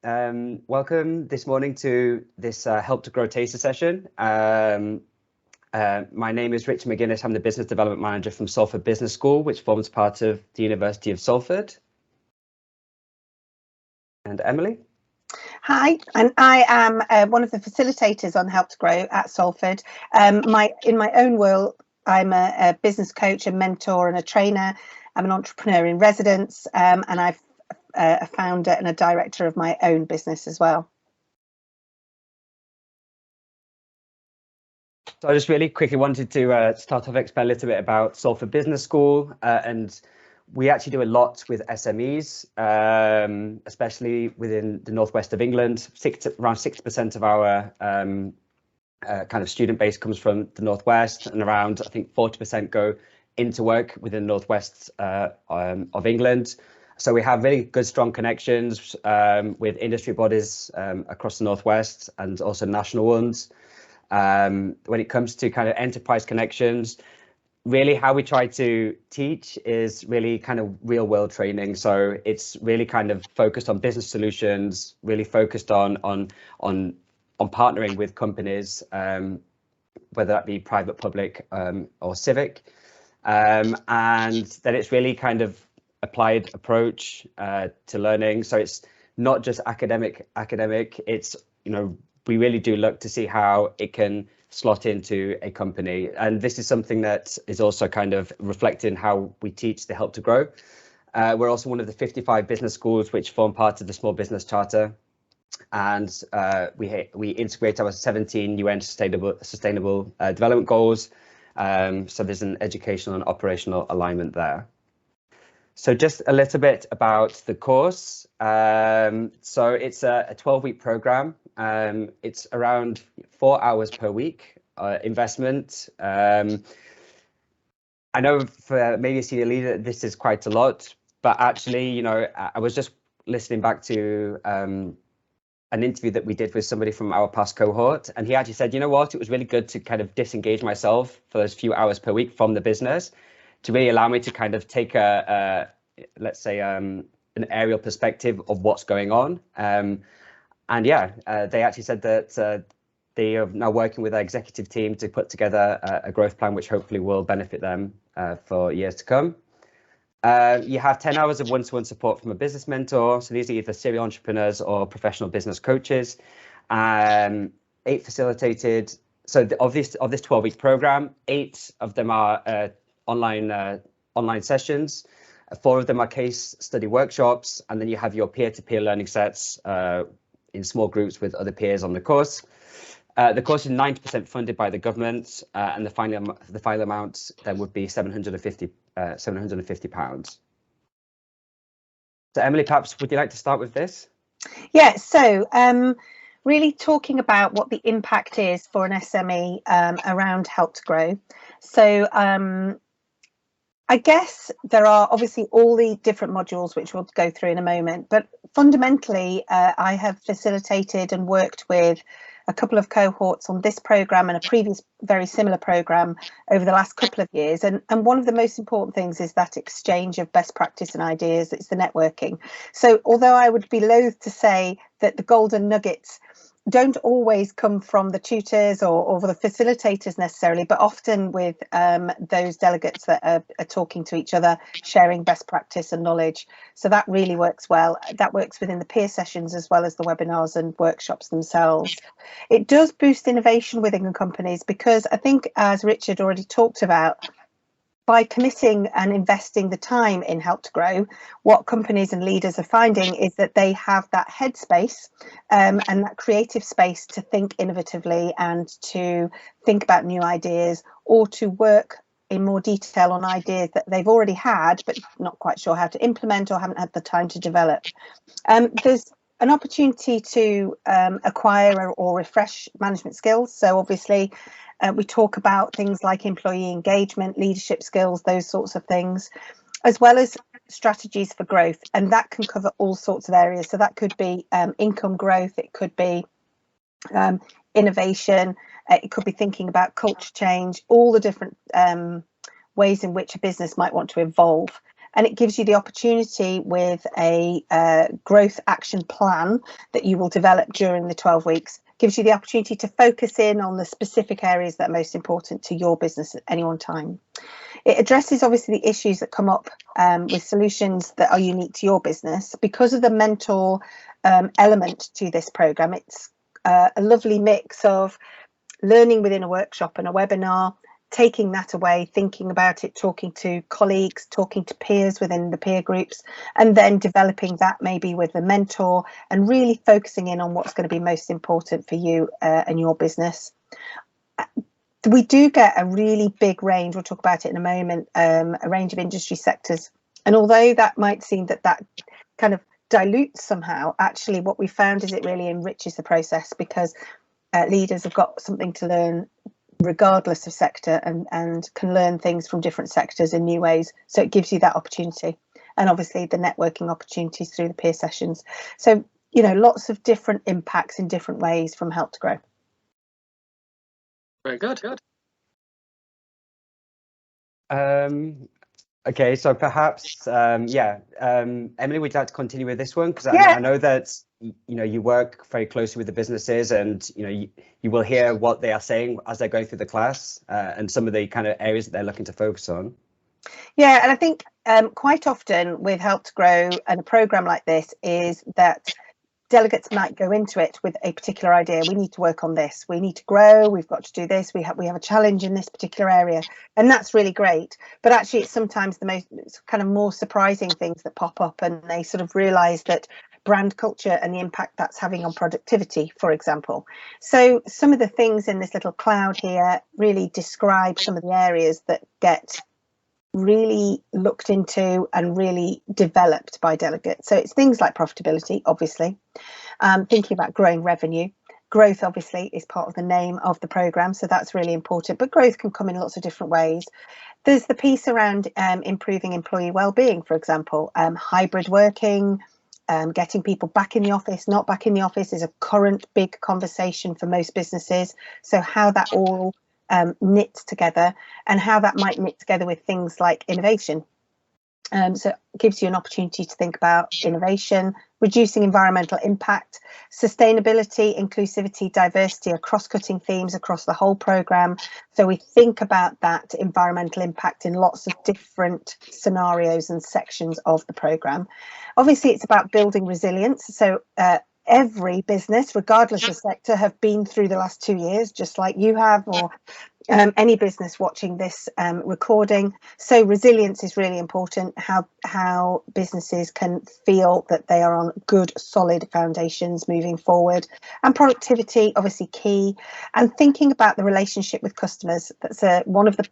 Welcome this morning to this Help to Grow Taster session. My name is Richard Magennis. I'm the Business Development Manager from Salford Business School, which forms part of the University of Salford. And Emily? Hi, and I am one of the facilitators on Help to Grow at Salford. In my own world, I'm a business coach, a mentor and a trainer. I'm an entrepreneur in residence, and I'm a founder and a director of my own business as well. So I just really quickly wanted to start off explain a little bit about Salford Business School, and we actually do a lot with SMEs, especially within the northwest of England. Around 60% of our kind of student base comes from the northwest, and around, I think, 40% go into work within the northwest of England. So we have really good, strong connections with industry bodies across the northwest and also national ones. When it comes to kind of enterprise connections, really how we try to teach is really kind of real world training. So it's really kind of focused on business solutions, really focused on partnering with companies, whether that be private, public, or civic. And then it's really kind of applied approach to learning. So it's not just academic. It's, you know, we really do look to see how it can slot into a company. And this is something that is also kind of reflected in how we teach the Help to Grow. We're also one of the 55 business schools which form part of the Small Business Charter. And we integrate our 17 UN Sustainable Development Goals. So there's an educational and operational alignment there. So just a little bit about the course. So it's a 12-week program. It's around 4 hours per week investment. I know for maybe a senior leader, this is quite a lot, but actually, you know, I was just listening back to an interview that we did with somebody from our past cohort, and he actually said, you know what, it was really good to kind of disengage myself for those few hours per week from the business to really allow me to kind of take let's say, an aerial perspective of what's going on. And yeah, they actually said that they are now working with our executive team to put together a growth plan, which hopefully will benefit them for years to come. You have 10 hours of one-to-one support from a business mentor. So these are either serial entrepreneurs or professional business coaches. 8 facilitated. So of this 12-week program, 8 of them are online sessions. 4 of them are case study workshops, and then you have your peer-to-peer learning sets in small groups with other peers on the course. The course is 90% funded by the government, and the final amount then would be £750. So Emily, perhaps would you like to start with this? Yeah, so really talking about what the impact is for an SME around Help to Grow. So I guess there are obviously all the different modules which we'll go through in a moment, but fundamentally I have facilitated and worked with a couple of cohorts on this program and a previous very similar program over the last couple of years. And one of the most important things is that exchange of best practice and ideas. It's the networking. So although I would be loath to say that the golden nuggets don't always come from the tutors or the facilitators necessarily, but often with those delegates that are talking to each other, sharing best practice and knowledge. So that really works well. That works within the peer sessions as well as the webinars and workshops themselves. It does boost innovation within companies because I think, as Richard already talked about, by committing and investing the time in Help to Grow, what companies and leaders are finding is that they have that headspace and that creative space to think innovatively and to think about new ideas or to work in more detail on ideas that they've already had but not quite sure how to implement or haven't had the time to develop. There's an opportunity to acquire or refresh management skills. So obviously we talk about things like employee engagement, leadership skills, those sorts of things, as well as strategies for growth. And that can cover all sorts of areas. So that could be income growth, it could be innovation, it could be thinking about culture change, all the different ways in which a business might want to evolve. and it gives you the opportunity with a growth action plan that you will develop during the 12 weeks. Gives you the opportunity to focus in on the specific areas that are most important to your business at any one time. It addresses obviously the issues that come up with solutions that are unique to your business. Because of the mentor element to this program, it's a lovely mix of learning within a workshop and a webinar, taking that away, thinking about it, talking to colleagues, talking to peers within the peer groups, and then developing that maybe with a mentor and really focusing in on what's going to be most important for you and your business. We do get a really big range, we'll talk about it in a moment, a range of industry sectors. And although that might seem that kind of dilutes somehow, actually what we found is it really enriches the process, because leaders have got something to learn regardless of sector, and can learn things from different sectors in new ways. So it gives you that opportunity, and obviously the networking opportunities through the peer sessions. So, you know, lots of different impacts in different ways from Help to Grow. Very good. Okay, so perhaps, Emily, would you like to continue with this one? Because Yeah. I know that, you know, you work very closely with the businesses, and, you know, you will hear what they are saying as they're going through the class, and some of the kind of areas that they're looking to focus on. Yeah, and I think quite often with Help to Grow and a program like this is that delegates might go into it with a particular idea. We need to work on this. We need to grow. We've got to do this. We have a challenge in this particular area, and that's really great. But actually, it's sometimes the most kind of more surprising things that pop up, and they sort of realise that brand culture and the impact that's having on productivity, for example. So some of the things in this little cloud here really describe some of the areas that get really looked into and really developed by delegates. So it's things like profitability, obviously, thinking about growing revenue. Growth obviously is part of the name of the programme, so that's really important, but growth can come in lots of different ways. There's the piece around improving employee well-being, for example, hybrid working, getting people back in the office, not back in the office is a current big conversation for most businesses. So how that all knits together, and how that might knit together with things like innovation. So it gives you an opportunity to think about innovation, reducing environmental impact, sustainability, inclusivity, diversity are cross-cutting themes across the whole programme. So we think about that environmental impact in lots of different scenarios and sections of the programme. Obviously, it's about building resilience. So every business, regardless of sector, have been through the last 2 years, just like you have, or any business watching this recording. So resilience is really important, how businesses can feel that they are on good, solid foundations moving forward. And productivity, obviously key. And thinking about the relationship with customers. That's one of the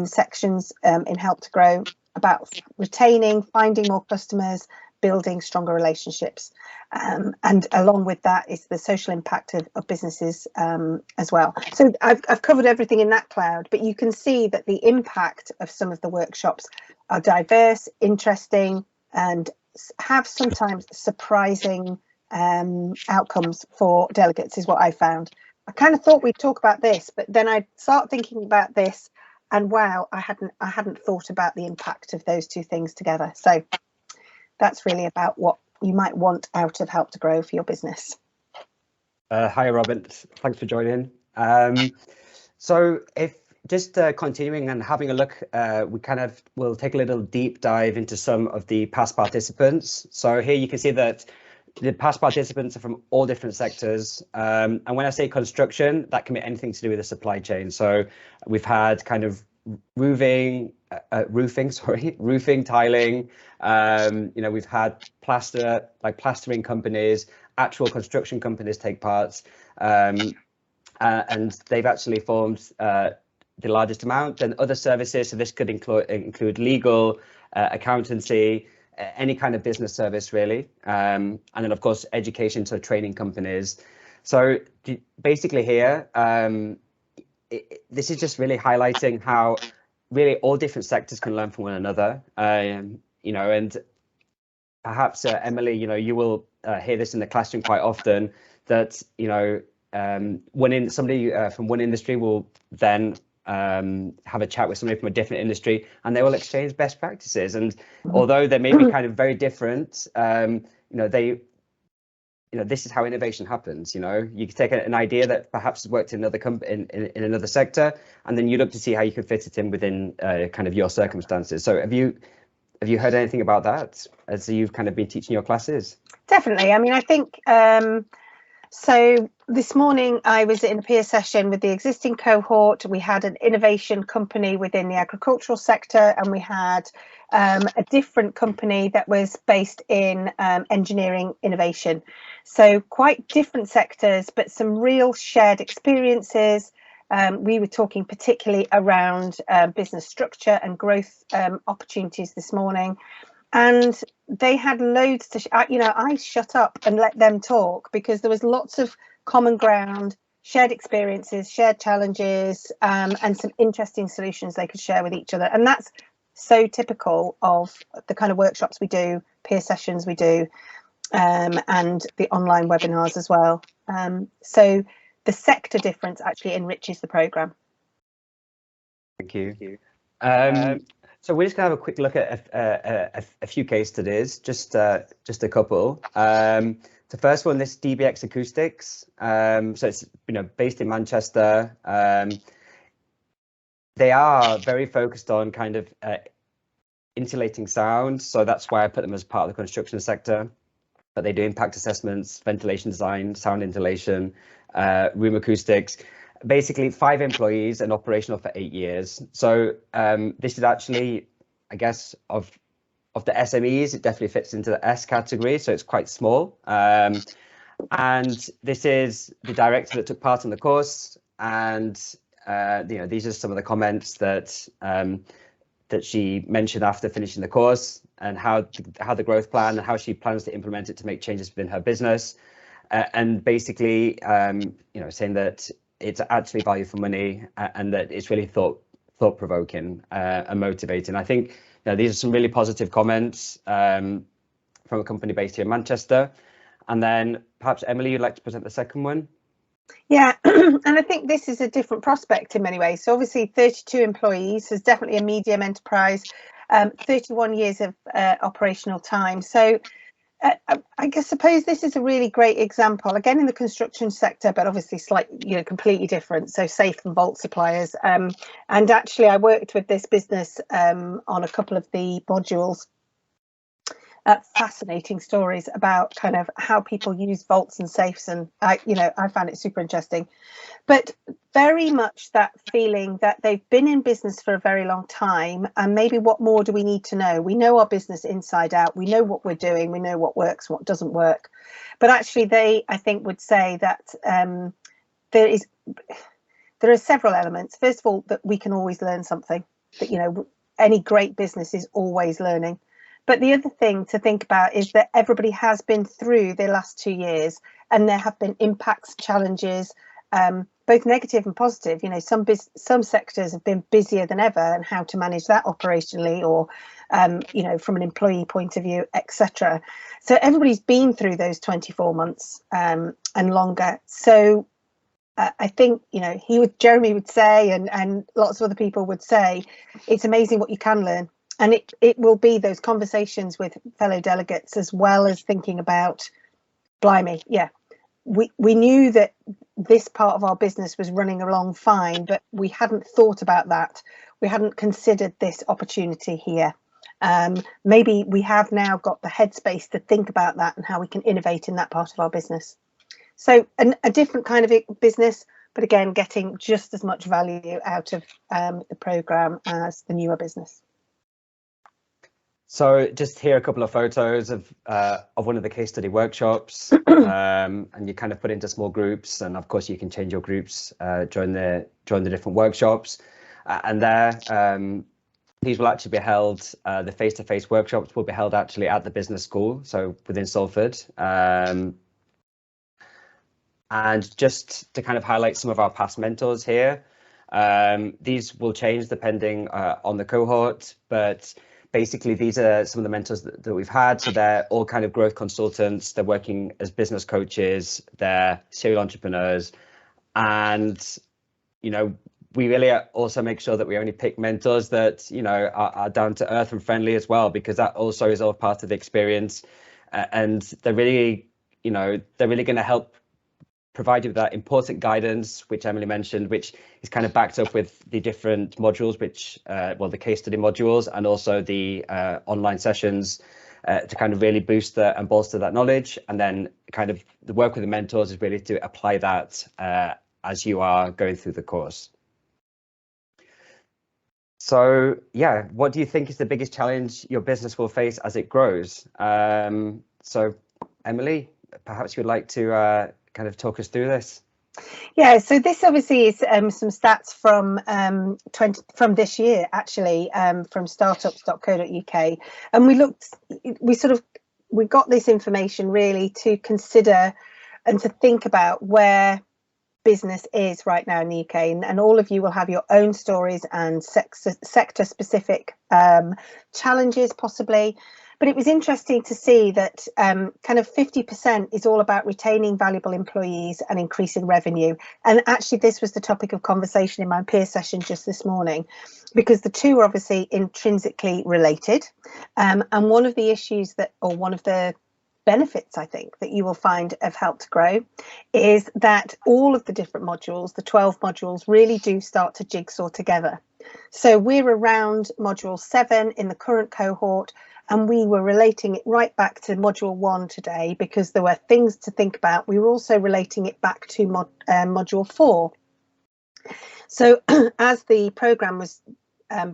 sections in Help to Grow, about retaining, finding more customers, building stronger relationships, and along with that is the social impact of businesses as well. So I've covered everything in that cloud, but you can see that the impact of some of the workshops are diverse, interesting, and have sometimes surprising outcomes for delegates, is what I found. I kind of thought we'd talk about this, but then I'd start thinking about this, and wow, I hadn't thought about the impact of those two things together. So that's really about what you might want out of Help to Grow for your business. Hi, Robin. Thanks for joining. So if just continuing and having a look, we'll take a little deep dive into some of the past participants. So here you can see that the past participants are from all different sectors. And when I say construction, that can be anything to do with the supply chain. So we've had kind of roofing, tiling. You know, we've had plastering companies, actual construction companies take part, and they've actually formed the largest amount. Then other services, so this could include legal, accountancy, any kind of business service really, and then of course education, so training companies. So basically here, this is just really highlighting how really all different sectors can learn from one another. You know, and perhaps Emily, you know, you will hear this in the classroom quite often, that, you know, somebody from one industry will then have a chat with somebody from a different industry, and they will exchange best practices. And although they may be kind of very different, this is how innovation happens. You can take an idea that perhaps has worked in another in another sector, and then you look to see how you can fit it in within kind of your circumstances. So have you heard anything about that as you've kind of been teaching your classes? Definitely. I mean, I think so this morning I was in a peer session with the existing cohort. We had an innovation company within the agricultural sector, and we had a different company that was based in engineering innovation. So quite different sectors, but some real shared experiences. We were talking particularly around business structure and growth opportunities this morning. And they had loads to, I shut up and let them talk because there was lots of common ground, shared experiences, shared challenges, and some interesting solutions they could share with each other. And that's so typical of the kind of workshops we do, peer sessions we do, and the online webinars as well. So the sector difference actually enriches the programme. Thank you. So we're just going to have a quick look at a few case studies, just a couple. The first one, this DBX Acoustics. So it's based in Manchester. They are very focused on kind of insulating sound, so that's why I put them as part of the construction sector. But they do impact assessments, ventilation design, sound insulation, room acoustics. Basically 5 employees and operational for 8 years. So this is actually, I guess, of the SMEs, it definitely fits into the S category. So it's quite small. And this is the director that took part in the course. And these are some of the comments that that she mentioned after finishing the course, and how the growth plan and how she plans to implement it to make changes within her business. And basically, saying that it's actually value for money, and that it's really thought-provoking and motivating. I think these are some really positive comments from a company based here in Manchester. And then perhaps Emily, you'd like to present the second one? Yeah, and I think this is a different prospect in many ways. So obviously 32 employees is definitely a medium enterprise, 31 years of operational time. So I suppose this is a really great example, again, in the construction sector, but obviously slightly, completely different. So safe and vault suppliers. And actually, I worked with this business on a couple of the modules. Fascinating stories about kind of how people use vaults and safes, and I found it super interesting. But very much that feeling that they've been in business for a very long time, and maybe what more do we need to know? We know our business inside out. We know what we're doing. We know what works, what doesn't work. But actually, they, I think, would say that there are several elements. First of all, that we can always learn something. That any great business is always learning. But the other thing to think about is that everybody has been through the last 2 years, and there have been impacts, challenges, both negative and positive. Some sectors have been busier than ever, and how to manage that operationally, or from an employee point of view, etc. So everybody's been through those 24 months and longer. So I think Jeremy would say, and lots of other people would say, it's amazing what you can learn. And it will be those conversations with fellow delegates, as well as thinking about, blimey, yeah, we knew that this part of our business was running along fine, but we hadn't thought about that. We hadn't considered this opportunity here. Maybe we have now got the headspace to think about that and how we can innovate in that part of our business. So a different kind of business, but again, getting just as much value out of the programme as the newer business. So just here, a couple of photos of one of the case study workshops, and you kind of put into small groups, and of course you can change your groups during the different workshops. And there, these will actually be held. The face-to-face workshops will be held actually at the business school, so within Salford. And just to kind of highlight some of our past mentors here, these will change depending on the cohort, but basically, these are some of the mentors that we've had. So they're all kind of growth consultants. They're working as business coaches. They're serial entrepreneurs. And, we really also make sure that we only pick mentors that, you know, are down to earth and friendly as well, because that also is all part of the experience. And they're really, you know, they're really going to help provide you with that important guidance, which Emily mentioned, which is kind of backed up with the different modules, which, well, the case study modules and also the online sessions to kind of really boost that and bolster that knowledge. And then kind of the work with the mentors is really to apply that as you are going through the course. So, yeah, what do you think is the biggest challenge your business will face as it grows? So, Emily, perhaps you'd like to kind of talk us through this. Yeah, so this obviously is some stats from this year, actually, from startups.co.uk, and we got this information really to consider and to think about where business is right now in the UK, and all of you will have your own stories and sector specific challenges possibly. But it was interesting to see that kind of 50% is all about retaining valuable employees and increasing revenue. And actually, this was the topic of conversation in my peer session just this morning, because the two are obviously intrinsically related. And one of the issues one of the benefits, I think, that you will find of Help to Grow is that all of the different modules, the 12 modules, really do start to jigsaw together. So we're around module 7 in the current cohort, and we were relating it right back to module 1 today because there were things to think about. We were also relating it back to module 4. So as the programme was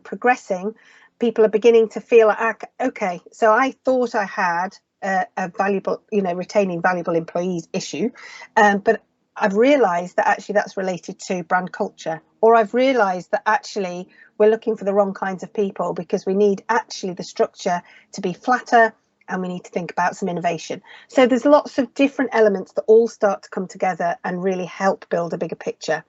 progressing, people are beginning to feel like, okay, so I thought I had a valuable, retaining valuable employees issue, but I've realised that actually that's related to brand culture, or I've realised that actually we're looking for the wrong kinds of people because we need actually the structure to be flatter and we need to think about some innovation. So there's lots of different elements that all start to come together and really help build a bigger picture.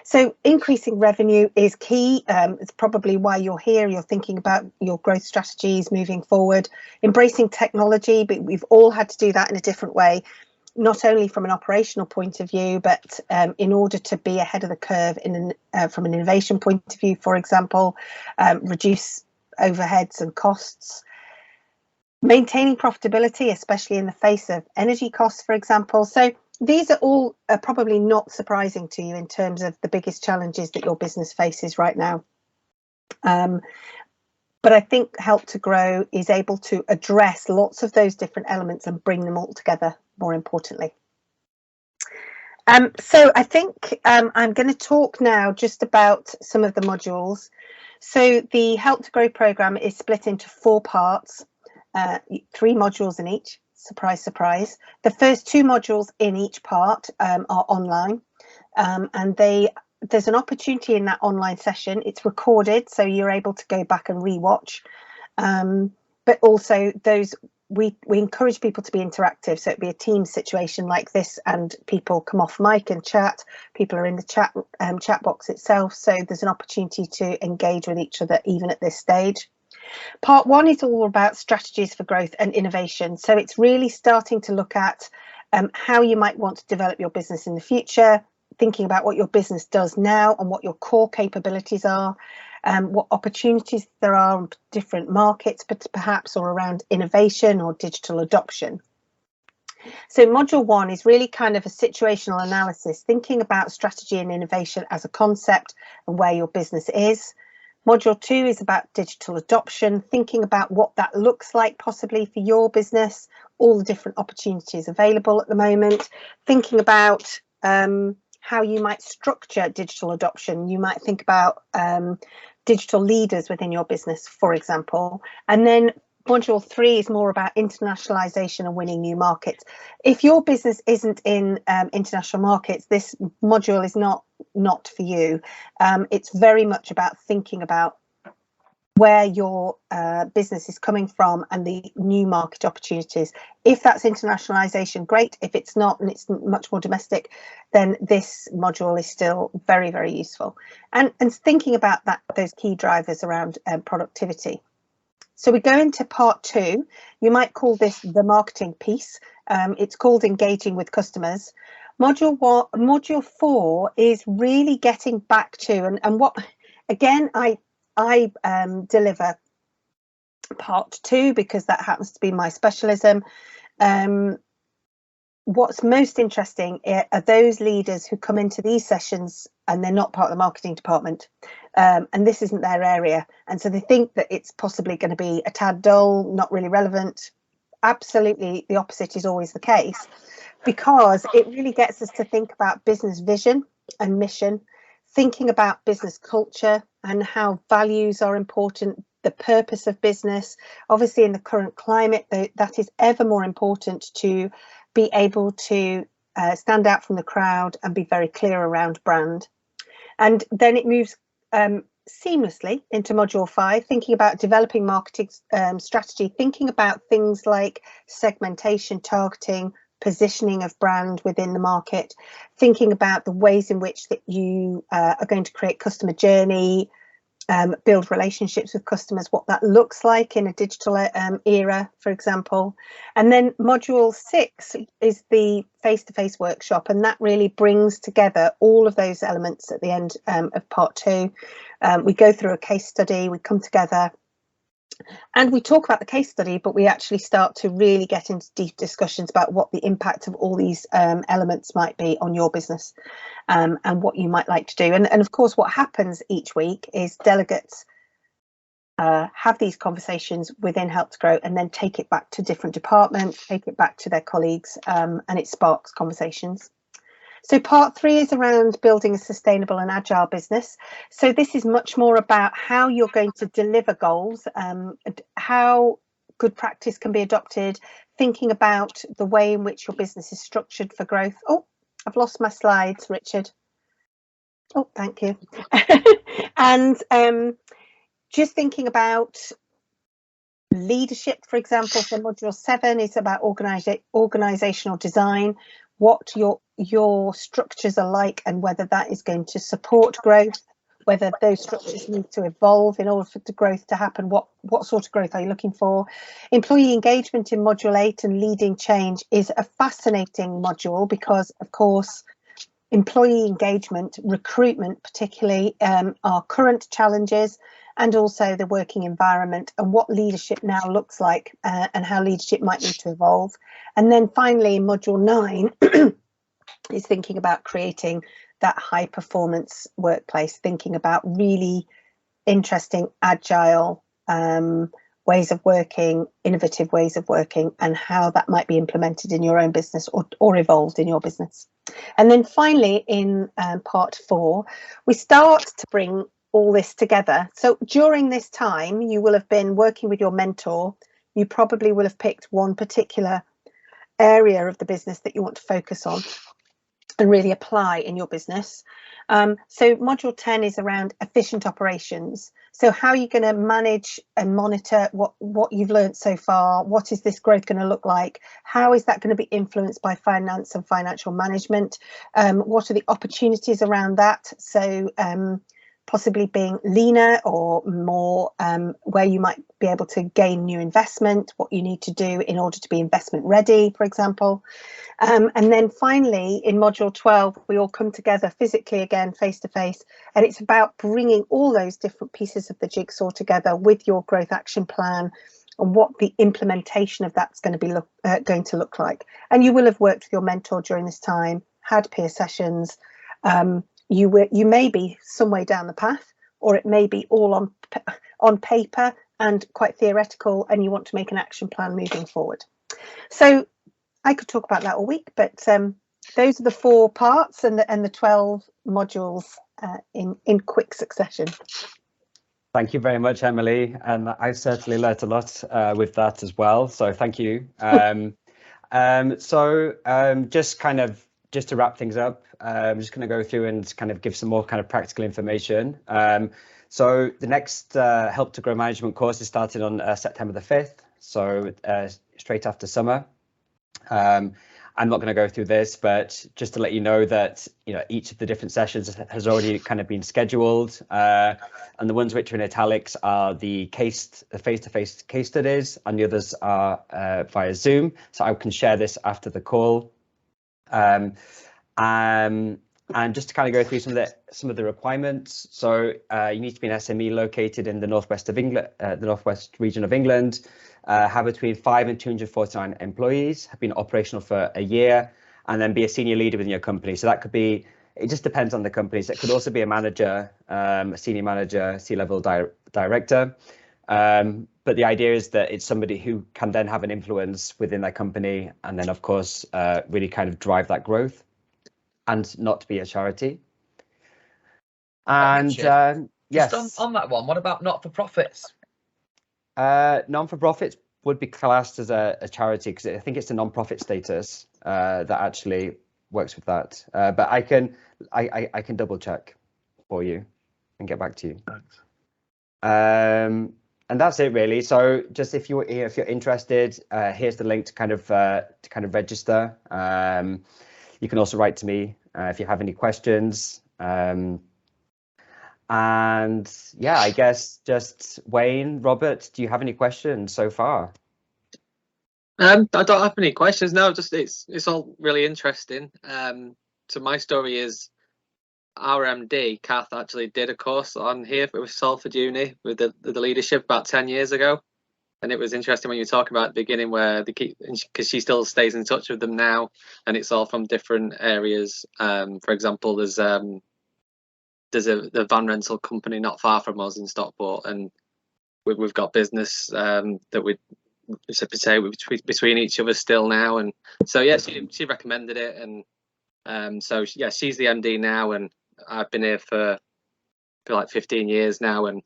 So increasing revenue is key. It's probably why you're here. You're thinking about your growth strategies moving forward, embracing technology, but we've all had to do that in a different way, not only from an operational point of view, but in order to be ahead of the curve from an innovation point of view, for example, reduce overheads and costs. Maintaining profitability, especially in the face of energy costs, for example. So these are all probably not surprising to you in terms of the biggest challenges that your business faces right now. But I think Help to Grow is able to address lots of those different elements and bring them all together, more importantly. So I think I'm going to talk now just about some of the modules. So the Help to Grow programme is split into 4 parts. 3 modules in each. Surprise, surprise. The first 2 modules in each part are online, and there's an opportunity in that online session. It's recorded, so you're able to go back and rewatch. But also we encourage people to be interactive, so it'd be a team situation like this, and people come off mic and chat. People are in the chat box itself, so there's an opportunity to engage with each other even at this stage. Part 1 is all about strategies for growth and innovation. So it's really starting to look at how you might want to develop your business in the future, thinking about what your business does now and what your core capabilities are, what opportunities there are in different markets, but perhaps or around innovation or digital adoption. So module 1 is really kind of a situational analysis, thinking about strategy and innovation as a concept and where your business is. Module 2 is about digital adoption, thinking about what that looks like possibly for your business, all the different opportunities available at the moment, thinking about how you might structure digital adoption. You might think about digital leaders within your business, for example. And then module 3 is more about internationalization and winning new markets. If your business isn't in international markets, this module is not for you. It's very much about thinking about where your business is coming from and the new market opportunities. If that's internationalization, great. If it's not and it's much more domestic, then this module is still very, very useful. And thinking about those key drivers around productivity. So we go into part 2. You might call this the marketing piece. It's called engaging with customers. Module 4 is really getting back to, and what, again, I deliver part 2 because that happens to be my specialism. What's most interesting are those leaders who come into these sessions and they're not part of the marketing department, and this isn't their area, and so they think that it's possibly going to be a tad dull, not really relevant. Absolutely, the opposite is always the case, because it really gets us to think about business vision and mission, thinking about business culture and how values are important, the purpose of business. Obviously, in the current climate, that is ever more important to be able to stand out from the crowd and be very clear around brand. And then it moves seamlessly into module 5, thinking about developing marketing strategy, thinking about things like segmentation, targeting, positioning of brand within the market, thinking about the ways in which that you are going to create customer journey, build relationships with customers, what that looks like in a digital era, for example. And then module 6 is the face-to-face workshop, and that really brings together all of those elements at the end of part 2. We go through a case study, we come together and we talk about the case study, but we actually start to really get into deep discussions about what the impact of all these elements might be on your business, and what you might like to do. And of course, what happens each week is delegates have these conversations within Help to Grow and then take it back to different departments, take it back to their colleagues, and it sparks conversations. So part 3 is around building a sustainable and agile business. So this is much more about how you're going to deliver goals, how good practice can be adopted, thinking about the way in which your business is structured for growth. Oh, I've lost my slides, Richard. Oh, thank you. And just thinking about leadership, for example, so module 7 is about organizational design, what your structures are like and whether that is going to support growth, whether those structures need to evolve in order for the growth to happen. What sort of growth are you looking for? Employee engagement in module 8 and leading change is a fascinating module because, of course, employee engagement, recruitment particularly, are current challenges, and also the working environment and what leadership now looks like, and how leadership might need to evolve. And then finally, module 9 is thinking about creating that high performance workplace, thinking about really interesting, agile ways of working, innovative ways of working, and how that might be implemented in your own business or evolved in your business. And then finally, in part 4, we start to bring all this together. So during this time, you will have been working with your mentor. You probably will have picked one particular area of the business that you want to focus on and really apply in your business. So module 10 is around efficient operations. So how are you going to manage and monitor what you've learned so far? What is this growth going to look like? How is that going to be influenced by finance and financial management? What are the opportunities around that? So possibly being leaner or more, where you might be able to gain new investment, what you need to do in order to be investment ready, for example. And then finally, in module 12, we all come together physically again, face to face, and it's about bringing all those different pieces of the jigsaw together with your growth action plan and what the implementation of that's going to be going to look like. And you will have worked with your mentor during this time, had peer sessions. You may be some way down the path, or it may be all on paper and quite theoretical, and you want to make an action plan moving forward. So I could talk about that all week, but those are the 4 parts and the 12 modules in quick succession. Thank you very much, Emily, and I certainly learnt a lot with that as well. So thank you. Just to wrap things up, I'm just going to go through and kind of give some more kind of practical information. So the next Help to Grow management course is starting on September the 5th, so straight after summer. I'm not going to go through this, but just to let you know that, you know, each of the different sessions has already kind of been scheduled. And the ones which are in italics are the face-to-face case studies, and the others are via Zoom. So I can share this after the call. And just to kind of go through some of the requirements. So you need to be an SME located in the northwest of England, the northwest region of England, have between 5 and 249 employees, have been operational for a year, and then be a senior leader within your company. So that could be, it just depends on the company. So it could also be a manager, a senior manager, C-level director. But the idea is that it's somebody who can then have an influence within their company, and then of course really kind of drive that growth, and not be a charity. And yes, just on that one, what about not-for-profits? Non-for-profits would be classed as a charity, because I think it's a non-profit status that actually works with that. But I can double check for you and get back to you. Thanks. And that's it really. So just if you're interested, here's the link to kind of register. You can also write to me if you have any questions. And yeah, I guess just Wayne, Robert, do you have any questions so far? I don't have any questions now. Just it's all really interesting. So my story is our MD, Kath, actually did a course on here with Salford Uni with the leadership about 10 years ago. And it was interesting when you were talking about at the beginning where they keep, because she still stays in touch with them now, and it's all from different areas. For example, there's the van rental company not far from us in Stockport, and we've got business that we say between each other still now. And so yeah, she recommended it, and so yeah, she's the MD now, and I've been here for like 15 years now, and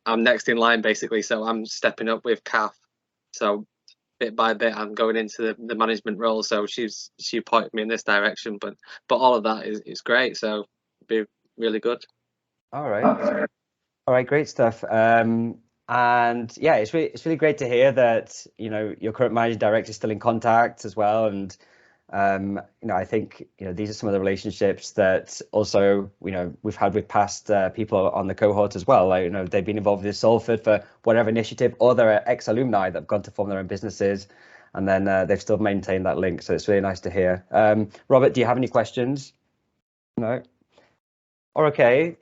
I'm next in line basically, so I'm stepping up with Kath. So bit by bit, I'm going into the management role. So she pointed me in this direction, but all of that is great. So it'd be really good. All right, great stuff. And yeah, it's really great to hear that, you know, your current managing director is still in contact as well. And you know, I think, you know, these are some of the relationships that also, you know, we've had with past people on the cohort as well. Like, you know, they've been involved with Salford for whatever initiative, or they're ex-alumni that have gone to form their own businesses, and then they've still maintained that link. So it's really nice to hear. Robert, do you have any questions? No? Or okay.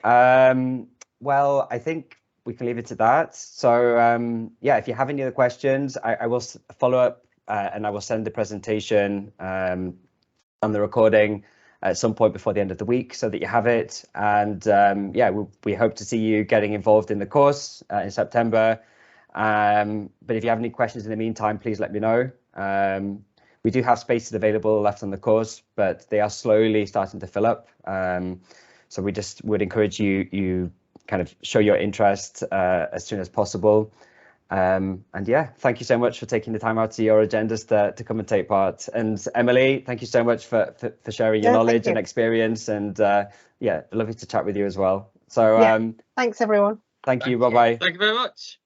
Well, I think we can leave it to that. So yeah, if you have any other questions, I will follow up. And I will send the presentation and the recording at some point before the end of the week, so that you have it. And yeah, we hope to see you getting involved in the course in September. But if you have any questions in the meantime, please let me know. We do have spaces available left on the course, but they are slowly starting to fill up. So we just would encourage you kind of show your interest as soon as possible. And yeah, thank you so much for taking the time out of your agendas to come and take part. And Emily, thank you so much for sharing your knowledge and experience. And yeah, lovely to chat with you as well. So yeah, thanks everyone. Thank you. Bye bye. Thank you very much.